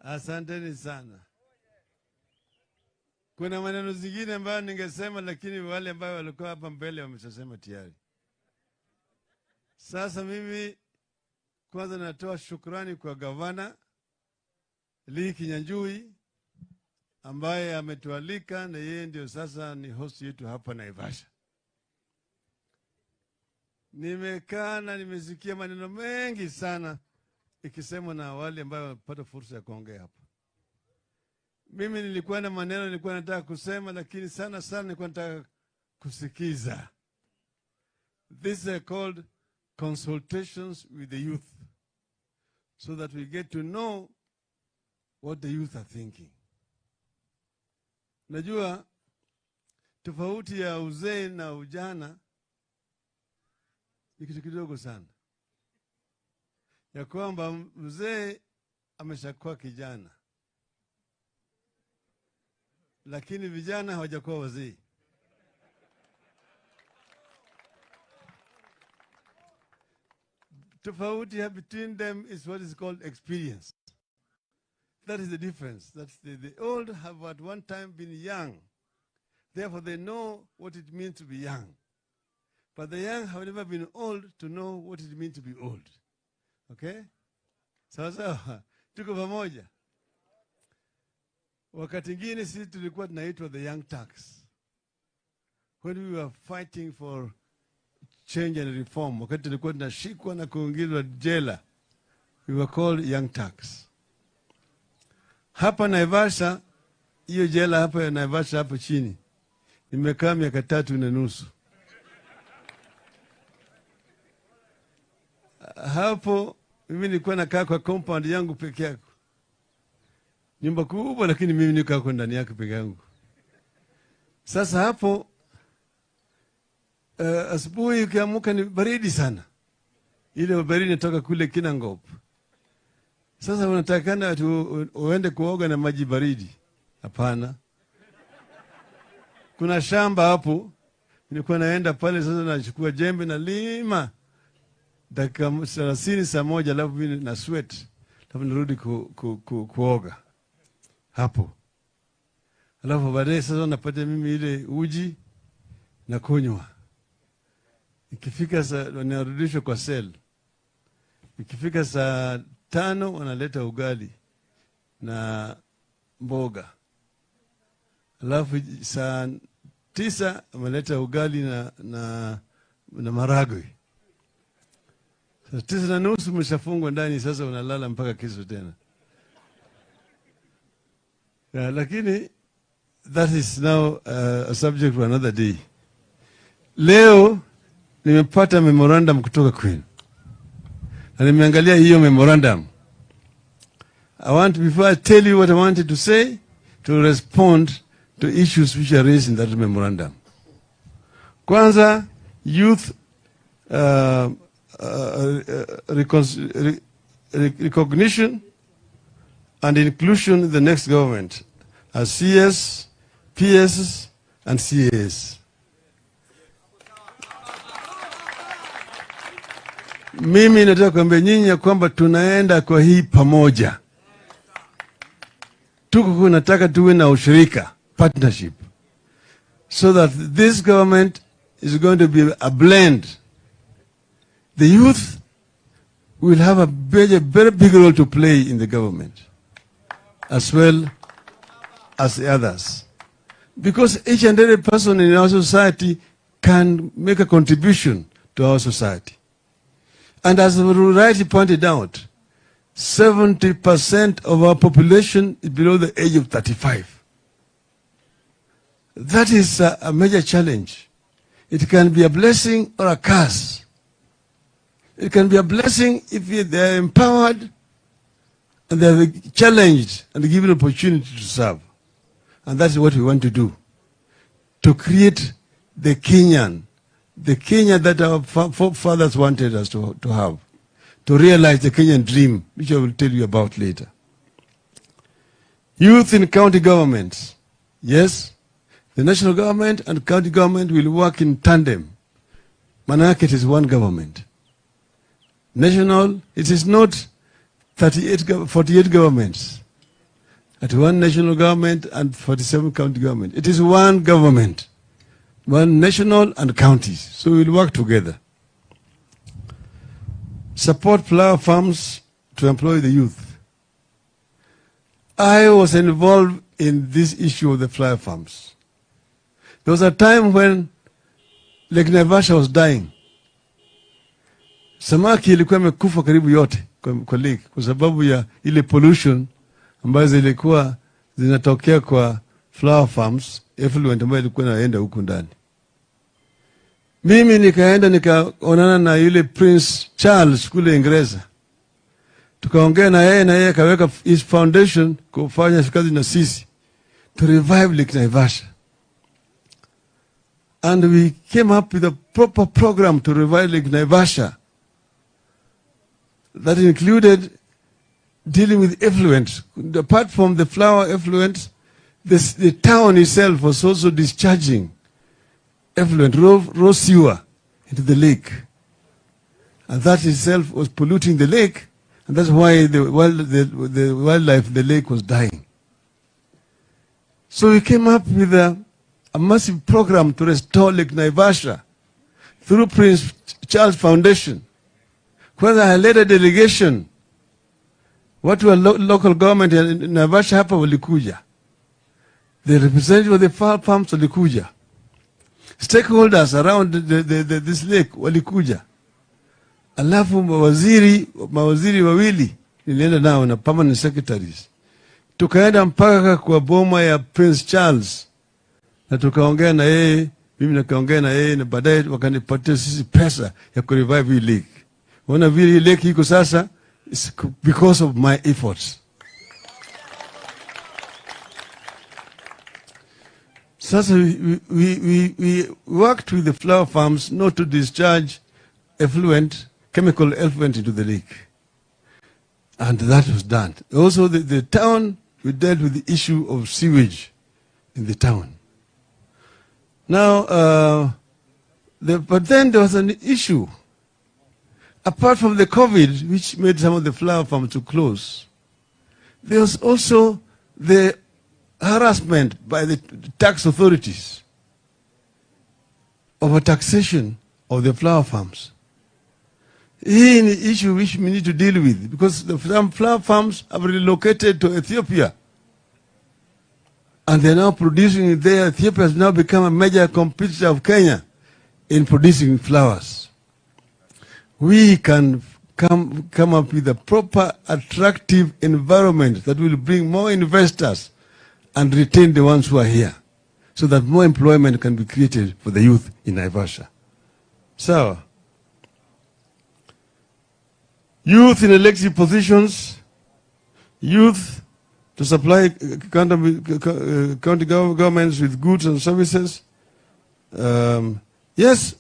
Asanteni sana. Kuna maneno zingine ambayo ningesema, lakini wale ambao walikuwa hapa mbele wameshasema tayari. Sasa mimi kwanza natoa shukrani kwa gavana Lee Kinyanjui ambaye ametualika, na yeye ndio sasa ni host yetu hapa Naivasha. Nimekaa na nimesikia maneno mengi sana ikisemwa na wale ambao wamepata fursa ya kuongea hapa. Mimi nilikuwa na maneno nilikuwa nataka kusema, lakini sana nilikuwa nataka kusikiza. These are called consultations with the youth, so that we get to know what the youth are thinking. Najua tofauti ya uzee na ujana ni kitu kidogo sana, ya kwamba mzee ameshakuwa kijana, lakini vijana hawajakuwa wazee. Tofauti between them is what is called experience. That is the difference. That the old have at one time been young. Therefore, they know what it means to be young. But the young have never been old to know what it means to be old. Okay? Sawa, tuko pamoja. Wakati ngine sisi tulikuwa tunaitwa the young Turks. When we were fighting for change and reform, wakati tulikuwa tunashikwa na kuingizwa jela, we were called young Turks. Hapa Naivasha, hiyo jela hapa ya Naivasha hapo chini, nimekaa miaka 3.5. Hapo mimi nilikuwa nakaa kwa compound yangu peke yako. Nyumba kubwa, lakini mimi niko hapo ndani yake peke yangu. Sasa hapo asubuhi ukiamka ni baridi sana. Ile baridi inatoka kule Kinangop. Sasa unatakana uende kuoga na maji baridi. Hapana. Kuna shamba hapo, nilikuwa naenda pale sasa nachukua jembe na lima. Dakika 30 saa moja, alafu mimi na sweat. Alafu nirudi kuoga hapo. Alafu baadaye sasa napata mimi ile uji na kunywa. Ikifika saa wanarudishwa kwa cell. Ikifika saa 5 wanaleta ugali na mboga. Alafu saa 9 wanaleta ugali na maragwe. Saa 9:30 umeshafungwa ndani, sasa unalala mpaka kesho tena. Lakini that is now a subject for another day. Leo nimepata memorandum kutoka Queen. Na nimeangalia hiyo memorandum. Before I tell you what I wanted to say, to respond to issues which are raised in that memorandum. Kwanza, youth recognition and inclusion in the next government as CS, PS, and CAS. Mimi nataka kuambia nyinyi kwamba tunaenda kwa hii pamoja. Tuko nataka tuwe na ushirika, partnership, so that this government is going to be a blend. The youth will have a very big role to play in the government, as well as the others. Because each and every person in our society can make a contribution to our society. And as rightly pointed out, 70% of our population is below the age of 35. That is a major challenge. It can be a blessing or a curse. It can be a blessing if they are empowered and they are challenged and given opportunity to serve. And that's what we want to do. To create the Kenya that our forefathers wanted us to have. To realize the Kenyan dream, which I will tell you about later. Youth in county governments. Yes, the national government and county government will work in tandem. Manake it is one government. National, it is not 48 governments. at one national government and 47 county government. It is one government, one national and counties. So we'll work together. Support flower farms to employ the youth. I was involved in this issue of the flower farms. There was a time when Lake Naivasha was dying. Samaki ilikuwa imekufa karibu yote kwa lake kwa sababu ya ile pollution ambazo zilikuwa zinatokea kwa flower farms, effluent ambayo ilikuwa inaenda huko ndani. Mimi nikaenda nikaonana na yule Prince Charles kule Uingereza. Tukaongea na yeye akaweka his foundation kufanya kazi na sisi to revive Lake Naivasha. And we came up with a proper program to revive Lake Naivasha that included dealing with effluent. Apart from the flower effluent, the town itself was also discharging effluent, raw sewer into the lake. And that itself was polluting the lake, and that's why the wildlife in the lake was dying. So we came up with a massive program to restore Lake Naivasha through Prince Charles Foundation. Kwanza I led a delegation. Watu wa local government in Naivasha hapa walikuja. The representative of the farms walikuja. Stakeholders around this lake walikuja. Alafu mawaziri wawili nilienda nao na permanent secretaries. Tukaenda mpaka kwa boma ya Prince Charles. Na tukaongea na yeye, mimi nikaongea na yeye na baadaye wakanipatia sisi pesa ya kurevive hii lake. Wana vile hii lake iko sasa because of my efforts. Sasa we worked with the flower farms not to discharge chemical effluent into the lake. And that was done. Also the town, we dealt with the issue of sewage in the town. Now, but then there was an issue. Apart from the COVID, which made some of the flower farms to close, there was also the harassment by the tax authorities over taxation of the flower farms. This is an issue which we need to deal with because some flower farms have relocated to Ethiopia. And they're now producing there. Ethiopia has now become a major competitor of Kenya in producing flowers. We can come up with a proper, attractive environment that will bring more investors and retain the ones who are here so that more employment can be created for the youth in Naivasha. So, youth in elected positions, youth to supply county governments with goods and services. Yes,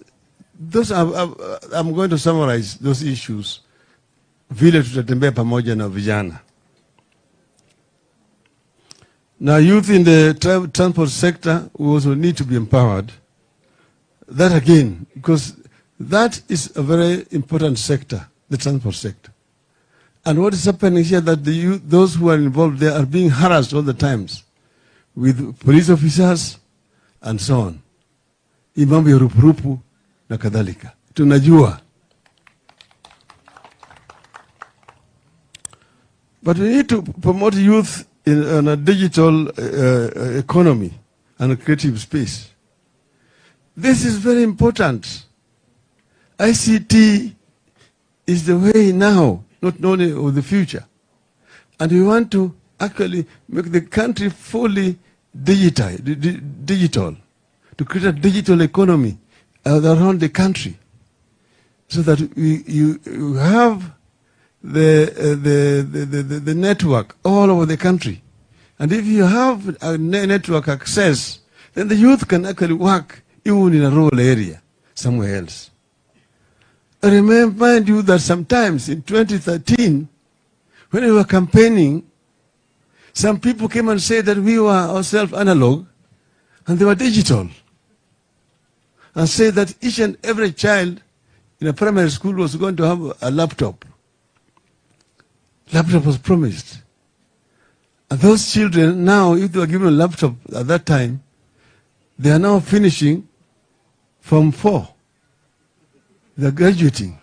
those I'm going to summarize those issues. Vile tutatembea pamoja na vijana. Now, youth in the transport sector will also need to be empowered. That again, because that is a very important sector, the transport sector. And what is happening here that the youth, those who are involved there are being harassed all the times with police officers and so on. Imambo ya rupurupu na kadhalika. Tunajua. But we need to promote youth in a digital economy and a creative space. This is very important. ICT is the way now, not only of the future. And we want to actually make the country fully digital, to create a digital economy around the country, so that you have the network all over the country. And if you have a network access, then the youth can actually work even in a rural area, somewhere else. I remind you that sometimes in 2013, when we were campaigning, some people came and said that we were ourselves analog and they were digital. And said that each and every child in a primary school was going to have a laptop. Laptop was promised. And those children now, if they were given a laptop at that time, they are now finishing Form 4. They're graduating.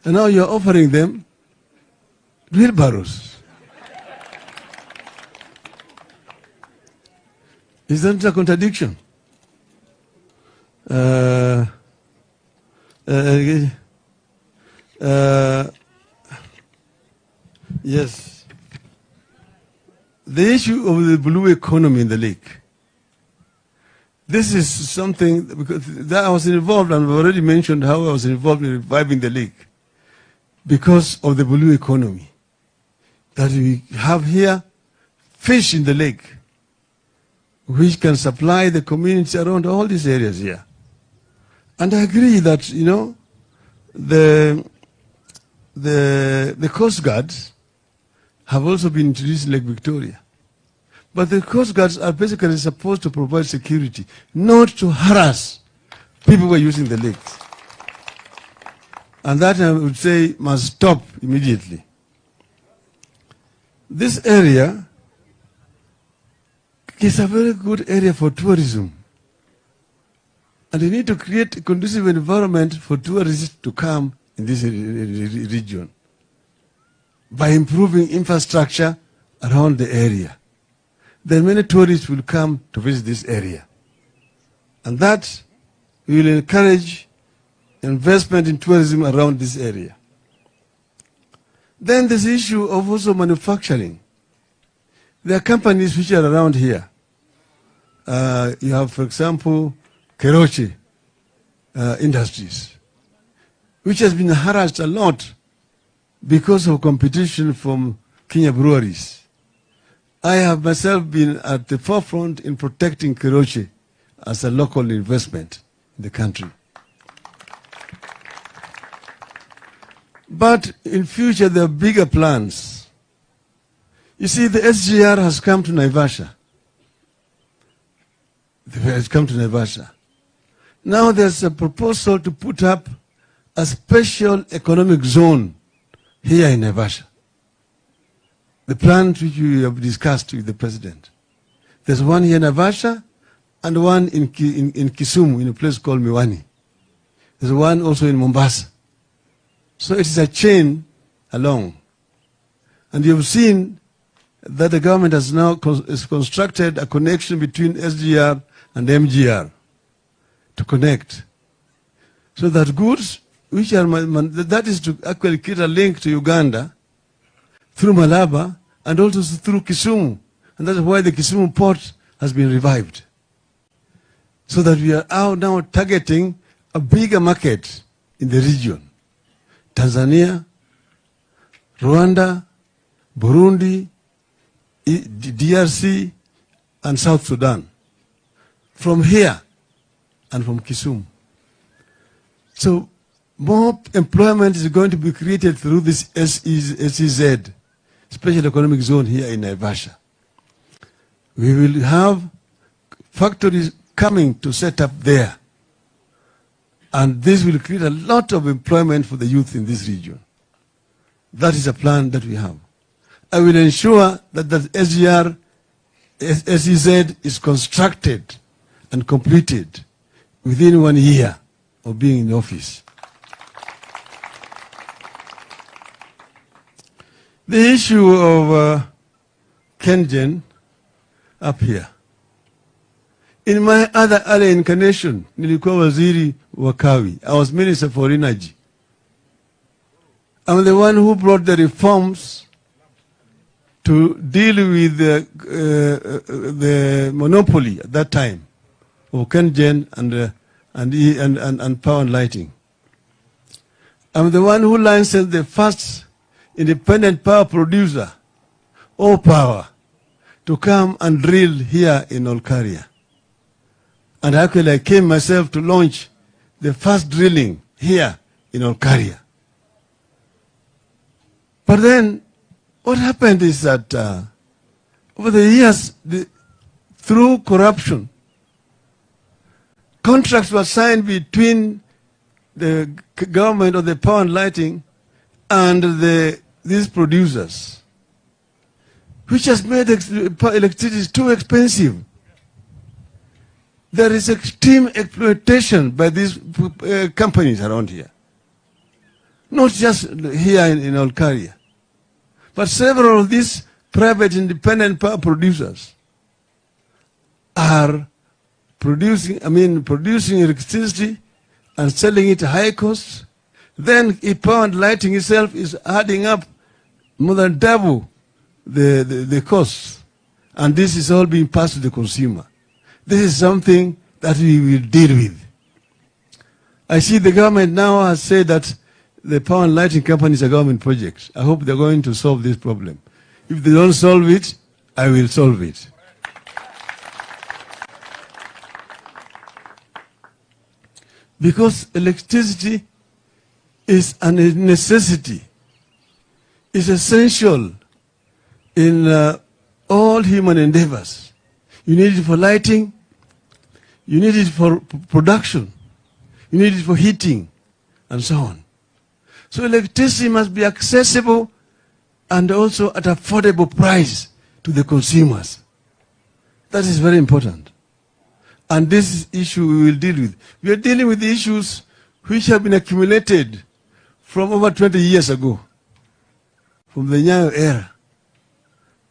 And now you're offering them wheelbarrows. Is that a contradiction? Yes. The issue of the blue economy in the lake. This is something, because that I was involved, and I've already mentioned how I was involved in reviving the lake because of the blue economy. That we have here fish in the lake, which can supply the community around all these areas here. And I agree that, you know, the Coast Guards have also been introduced in Lake Victoria. But the Coast Guards are basically supposed to provide security, not to harass people who are using the lakes. And that, I would say, must stop immediately. This area is a very good area for tourism. And we need to create a conducive environment for tourists to come in this region by improving infrastructure around the area. Then many tourists will come to visit this area. And that will encourage investment in tourism around this area. Then there's the issue of also manufacturing. There are companies which are around here. You have, for example, Keroche Industries, which has been harassed a lot because of competition from Kenya breweries. I have myself been at the forefront in protecting Keroche as a local investment in the country. But in future, there are bigger plans. You see, the SGR has come to Naivasha. It has come to Naivasha. Now there's a proposal to put up a special economic zone here in Naivasha. The plan which we have discussed with the president. There's one here in Naivasha and one in Kisumu, in a place called Miwani. There's one also in Mombasa. So it is a chain along. And you've seen that the government has now constructed a connection between SGR and MGR to connect. So that goods, which are, that is to actually create a link to Uganda through Malaba and also through Kisumu. And that's why the Kisumu port has been revived. So that we are now targeting a bigger market in the region. Tanzania, Rwanda, Burundi, DRC, and South Sudan. From here and from Kisumu. So more employment is going to be created through this SEZ, Special Economic Zone here in Naivasha. We will have factories coming to set up there. And this will create a lot of employment for the youth in this region. That is a plan that we have. I will ensure that the SGR, SEZ is constructed and completed within 1 year of being in office. The issue of Kengen up here. In my other early incarnation, nilikuwa waziri wa kawi. I was Minister for Energy. I'm the one who brought the reforms to deal with the monopoly at that time of Kengen and power and lighting. I'm the one who licensed the first independent power producer, all power, to come and drill here in Olkaria. And actually I came myself to launch the first drilling here in Olkaria. But then what happened is that over the years, through corruption, contracts were signed between the government of the power and lighting and these producers. which has made electricity too expensive. There is extreme exploitation by these companies around here. Not just here in Olkaria, but several of these private independent power producers are producing electricity and selling it at high cost. Then power and lighting itself is adding up more than double the costs. And this is all being passed to the consumer. This is something that we will deal with. I see the government now has said that the power and lighting companies are government projects. I hope they're going to solve this problem. If they don't solve it, I will solve it. Because electricity is a necessity. It's essential in all human endeavors. You need it for lighting. You need it for production. You need it for heating, and so on. So electricity must be accessible and also at affordable price to the consumers. That is very important. And this issue we will deal with. We are dealing with issues which have been accumulated from over 20 years ago, from the Nyayo era.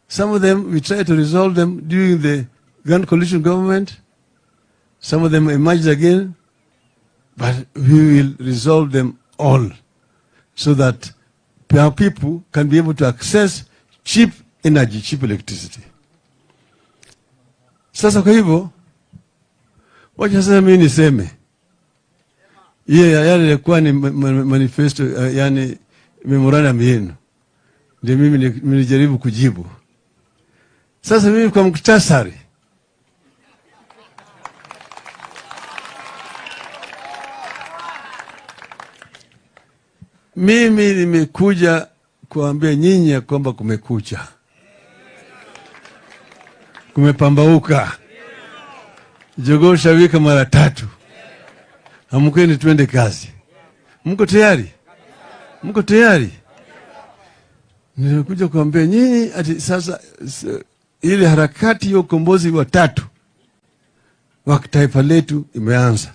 Some of them, we tried to resolve them during the Grand Coalition government. Some of them emerged again, but we will resolve them all so that our people can be able to access cheap energy, cheap electricity. Sasa kwa hivyo, wacha sasa mimi niseme. Yale yalikuwa ni manifesto, yani memorandum yenu. Ndio mimi nilijaribu kujibu. Sasa mimi kwa muktasari. Mimi nimekuja kuambia nyinyi ya kwamba kumekucha. Kumepambauka. Jogoo shawika mara 3. Amkeni tuende kazi. Mko tayari? Mko tayari? Nimekuja kuambia nyinyi ati sasa ile harakati ya ukombozi wa 3 wa taifa letu imeanza.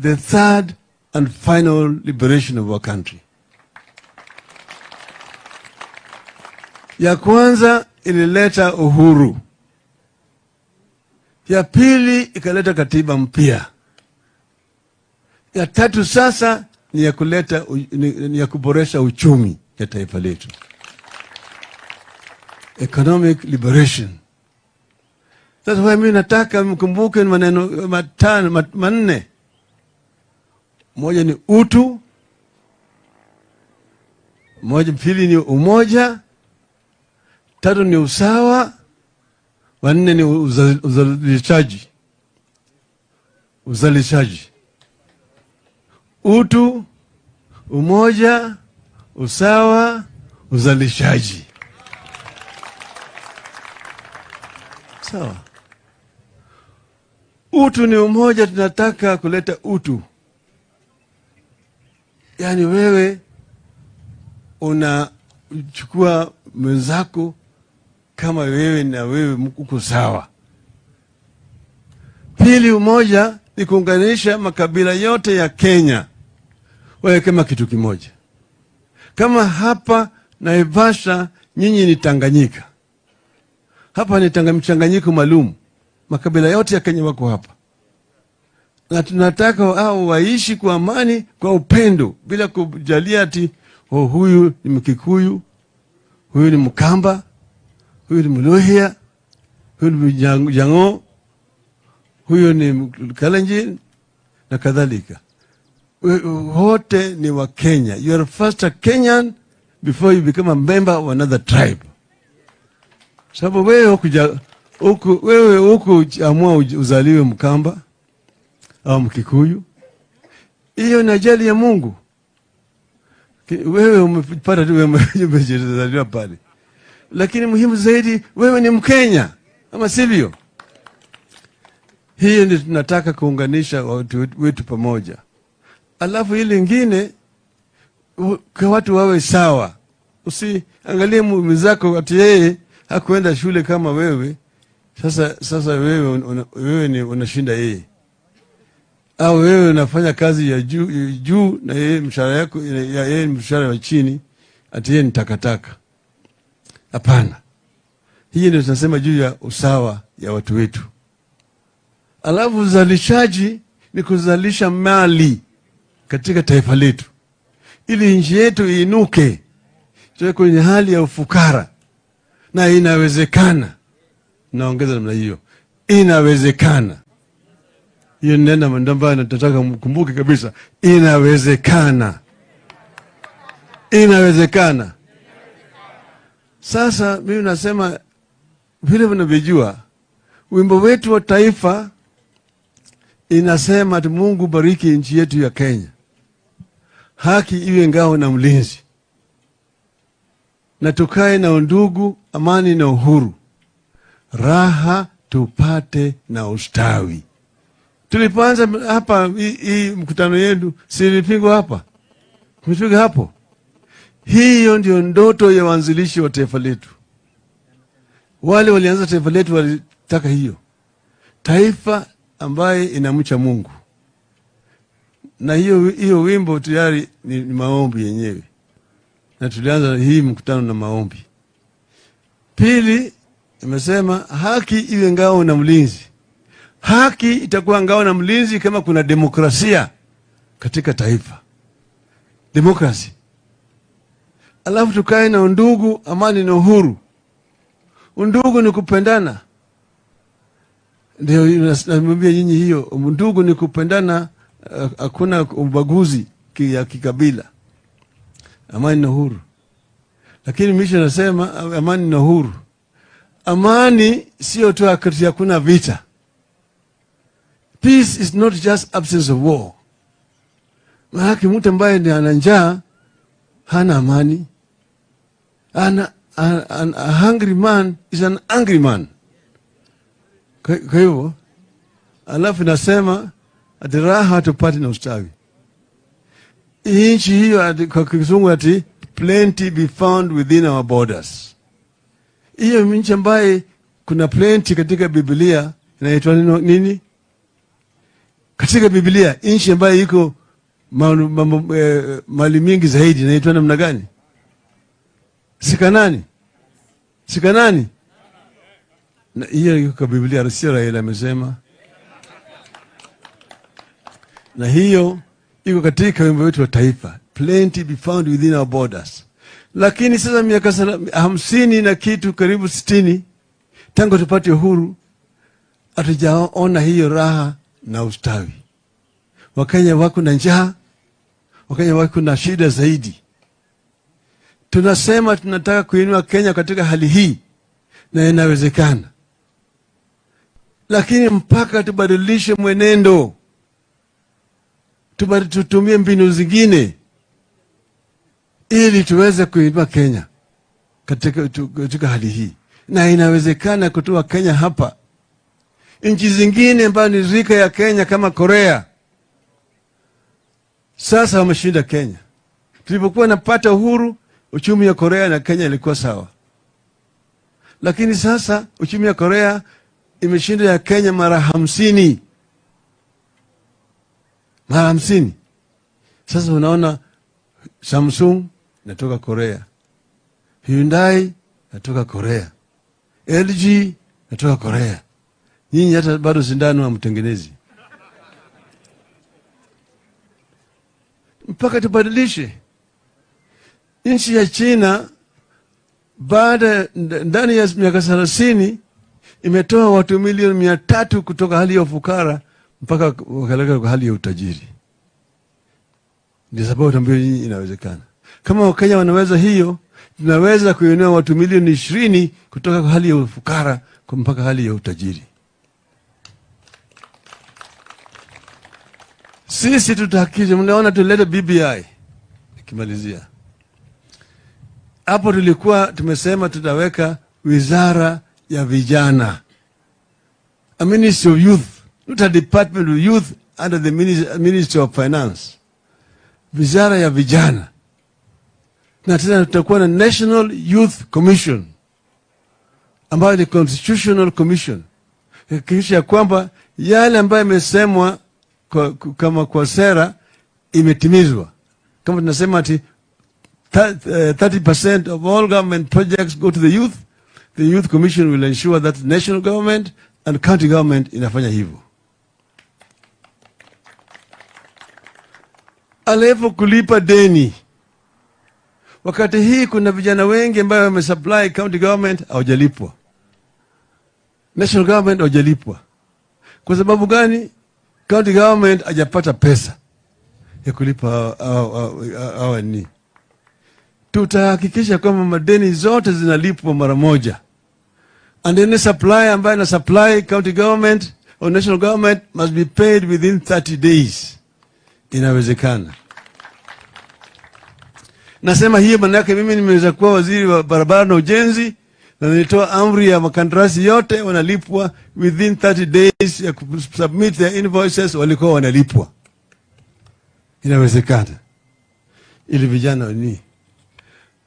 The third and final liberation of our country. Ya kwanza ilileta uhuru. Ya pili ikaleta katiba mpya. Ya 3 sasa ni ya kuboresha uchumi ya taifa letu. Economic liberation. Sasa mimi nataka mkumbuke maneno manne. Moja ni utu. Pili ni umoja. 3 ni usawa. 4 ni uzalishaji. Utu, umoja, usawa, uzalishaji. Sawa. Utu ni umoja, tunataka kuleta utu. Yani wewe unachukua mwenzako kama wewe na wewe uko sawa. Pili, umoja ni kuunganisha makabila yote ya Kenya wewe kama kitu kimoja. Kama hapa Naivasha nyinyi ni Tanganyika. Hapa ni mchanganyiko maalum. Makabila yote ya Kenya wako hapa. Na tunataka hao waishi kwa amani, kwa upendo, bila kujalia ati huyu ni Mkikuyu, huyu ni Mkamba, huyu ni Mluhya, huyu ni Jango, huyu ni Kalenjin na kadhalika. Wote ni wa Kenya. You are first a Kenyan before you become a member of another tribe. Sababu wewe huku amua uzaliwe Mkamba au Mkikuyu, hiyo ni ajali ya Mungu. Wewe umepata tu umezaliwa pale. Lakini muhimu zaidi, wewe ni Mkenya, ama sivyo? Hiyo ndio tunataka kuunganisha watu wetu pamoja. Alafu ile nyingine, kwa watu wawe sawa. Usiangalie mwenzako ati yeye hakuenda shule kama wewe. Sasa wewe ni unashinda yeye, au wewe unafanya kazi ya juu na yeye mshahara yako ya yeye mshahara wa chini, ati yeye ni takataka. Hapana, hii ndio tunasema juu ya usawa ya watu wetu. Alafu uzalishaji ni kuzalisha mali katika taifa letu, ili nchi yetu iinuke, tuwe kwenye hali ya ufukara. Na inawezekana, naongeza namna hiyo, inawezekana. Hiyo nenda ambayo nataka mkumbuke kabisa, inawezekana. Inawezekana. Sasa mimi nasema vile mnavyojua, wimbo wetu wa taifa inasema ati Mungu bariki nchi yetu ya Kenya, haki iwe ngao na mlinzi, na tukae na undugu, amani na uhuru, raha tupate na ustawi. Tulipoanza hapa hii mkutano yetu, si ilipigwa hapa? Tumepiga hapo. Hiyo ndio ndoto ya waanzilishi wa taifa letu. Wale walianza taifa letu walitaka hiyo, taifa ambaye inamcha Mungu. Na hiyo wimbo tayari ni maombi yenyewe, na tulianza hii mkutano na maombi. Pili, imesema haki iwe ngao na mlinzi. Haki itakuwa ngao na mlinzi kama kuna demokrasia katika taifa, demokrasi. Alafu tukae na undugu, amani na uhuru. Undugu ni kupendana, ndio namwambia nyinyi hiyo. Undugu ni kupendana, hakuna ubaguzi ya kikabila. Amani na uhuru. Lakini misha nasema amani na uhuru. Amani sio tu wakati hakuna vita. Peace is not just absence of war. Maana mtu ambaye ni ana njaa hana amani. A hungry man is an angry man. Kwa hivyo, alafu nasema ati raha tupate na ustawi. Nchi hiyo kwa kizungu ati plenty be found within our borders. Hiyo nchi ambaye kuna plenty katika Biblia inaitwa nini? Katika Biblia nchi ambaye iko mali mingi zaidi inaitwa namna gani? Sikanani? Sikanani? Na hiyo iko kwa Biblia, sio Raila amesema. Na hiyo iko katika wimbo wetu wa taifa, plenty be found within our borders. Lakini sasa miaka 50 na kitu karibu 60 tangu tupate uhuru, hatujaona hiyo raha na ustawi. Wakenya wako na njaa, Wakenya wako na shida zaidi. Tunasema tunataka kuinua Kenya katika hali hii, na inawezekana. Lakini mpaka tubadilishe mwenendo, tutumie mbinu zingine ili tuweze kuinua Kenya katika hali hii. Na inawezekana kutoa Kenya hapa. Nchi zingine ambazo ni rika ya Kenya kama Korea sasa wameshinda Kenya. Tulipokuwa napata uhuru, uchumi ya Korea na Kenya ilikuwa sawa. Lakini sasa uchumi ya Korea imeshinda ya Kenya mara 50. Mara 50. Sasa unaona Samsung natoka Korea, Hyundai natoka Korea, LG natoka Korea. Nyinyi hata bado sindano hamtengenezi. Mpaka tubadilishe. Nchi ya China ndani ya miaka 30 imetoa watu milioni 300 kutoka hali ya ufukara mpaka wakaleka kwa hali ya utajiri. Ndio sababu tambio hii inawezekana. Kama Wakenya wanaweza hiyo, tunaweza kuinua watu milioni 20 kutoka kwa hali ya ufukara mpaka hali ya utajiri. Sisi tutahakikisha, mnaona tuleta BBI. Nikimalizia hapo, tulikuwa tumesema tutaweka wizara ya vijana, a Ministry of Youth, not a Department of Youth under the Ministry of Finance. Wizara ya vijana. Na tena tutakuwa na National Youth Commission ambayo ni Constitutional Commission, kisha kwamba yale ambayo yamesemwa kama kwa sera imetimizwa. Kama tunasema ati 30% of all government projects go to the Youth Commission will ensure that national government and county government inafanya hivyo. Alafu kulipa deni. Wakati hii kuna vijana wengi ambao wamesupply county government hawajalipwa. National government hawajalipwa. Kwa sababu gani? County government hajapata pesa ya kulipa hawa ni. Tutahakikisha kwamba madeni zote zinalipwa mara moja. And any supply ambayo na supply county government or national government must be paid within 30 days. Inawezekana. Nasema hiyo maana yake mimi nimeweza kuwa waziri wa barabara na ujenzi na nilitoa amri ya makandarasi yote wanalipwa within 30 days ya submit their invoices, walikuwa wanalipwa. Inawezekana. Ili vijana ni.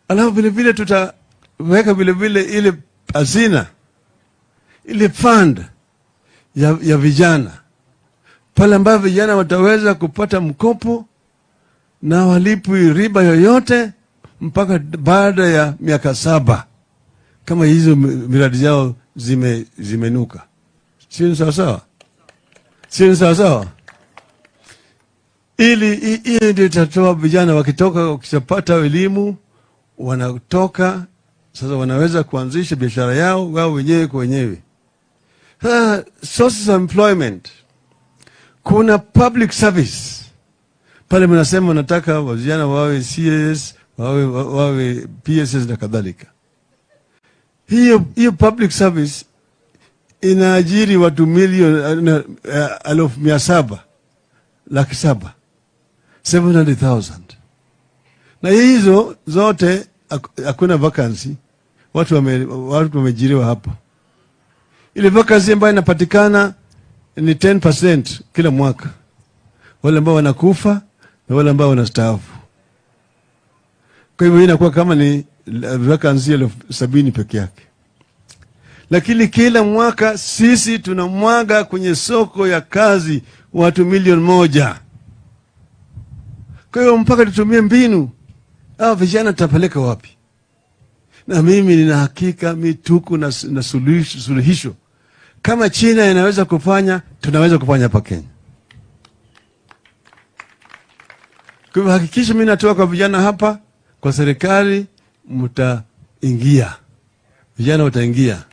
Alafu vile vile tutaweka vile vile ile hazina, ile fund ya vijana. Pale ambapo vijana wataweza kupata mkopo na walipwi riba yoyote mpaka baada ya miaka 7. Kama hizo miradi yao zimenuka. Sio sawa sawa? Sio sawa sawa? Ili ndio itatoa vijana wakishapata elimu wanatoka sasa wanaweza kuanzisha biashara yao wao wenyewe kwa wenyewe. Sources of employment. Kuna public service. Pale mnasema nataka vijana wawe CS, wawe PSS na kadhalika. Hiyo public service inaajiri watu milioni 700,000, 700,000. Na hizo zote hakuna vacancy. Watu wameajiriwa hapo. Ile vacancy ambayo inapatikana ni 10% kila mwaka. Wale ambao wanakufa na wale ambao wanastaafu. Kwa hivyo inakuwa kama ni vacancy 70,000 peke yake. Lakini kila mwaka sisi tunamwaga kwenye soko ya kazi watu 1,000,000. Kwa hiyo mpaka tutumie mbinu. Hao vijana tutapeleka wapi? Na mimi nina hakika mituko na suluhisho. Kama China inaweza kufanya, tunaweza kufanya hapa Kenya. Kwa hivyo hakikisha mimi natoa kwa vijana hapa, kwa serikali mtaingia. Vijana wataingia.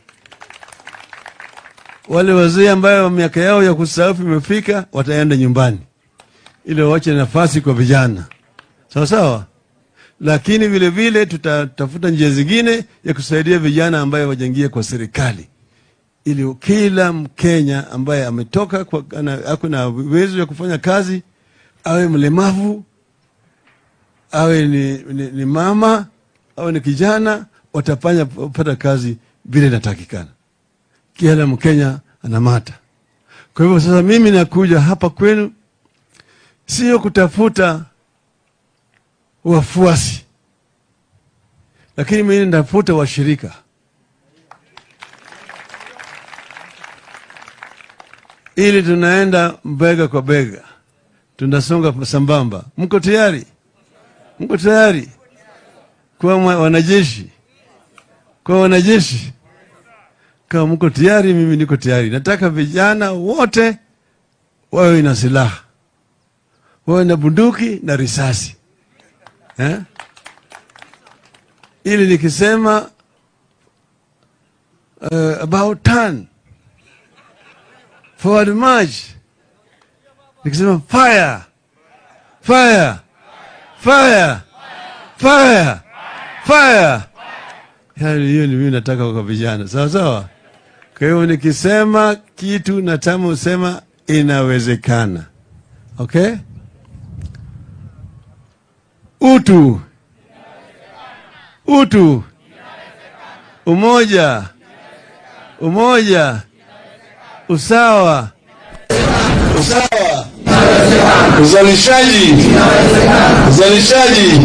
Wale wazee ambao miaka yao ya kustaafu imefika wataenda nyumbani. Ili waache nafasi kwa vijana. Sawa sawa? Lakini vile vile tutatafuta njia zingine ya kusaidia vijana ambaye wajaingia kwa serikali. Ili kila Mkenya ambaye ametoka ako na uwezo ya kufanya kazi, awe mlemavu, awe ni mama, awe ni kijana, watapata kazi vile inatakikana. Kila Mkenya anamata. Kwa hivyo sasa mimi nakuja hapa kwenu sio kutafuta wafuasi, lakini mimi natafuta washirika. Ili tunaenda bega kwa bega, tunasonga sambamba. Mko tayari? Mko tayari kwa wanajeshi? Kwa wanajeshi? Kama mko tayari, mimi niko tayari. Nataka vijana wote wawe na silaha, wawe na bunduki na risasi. Ili nikisema about turn, forward march, nikisema fire, fire, fire, fire, fire. Yani hiyo ni mimi nataka kwa vijana. Sawa sawa? Kwa hiyo nikisema kitu nataka usema inawezekana. Okay? Utu. Utu. Umoja. Umoja. Usawa. Usawa. Uzalishaji. Uzalishaji.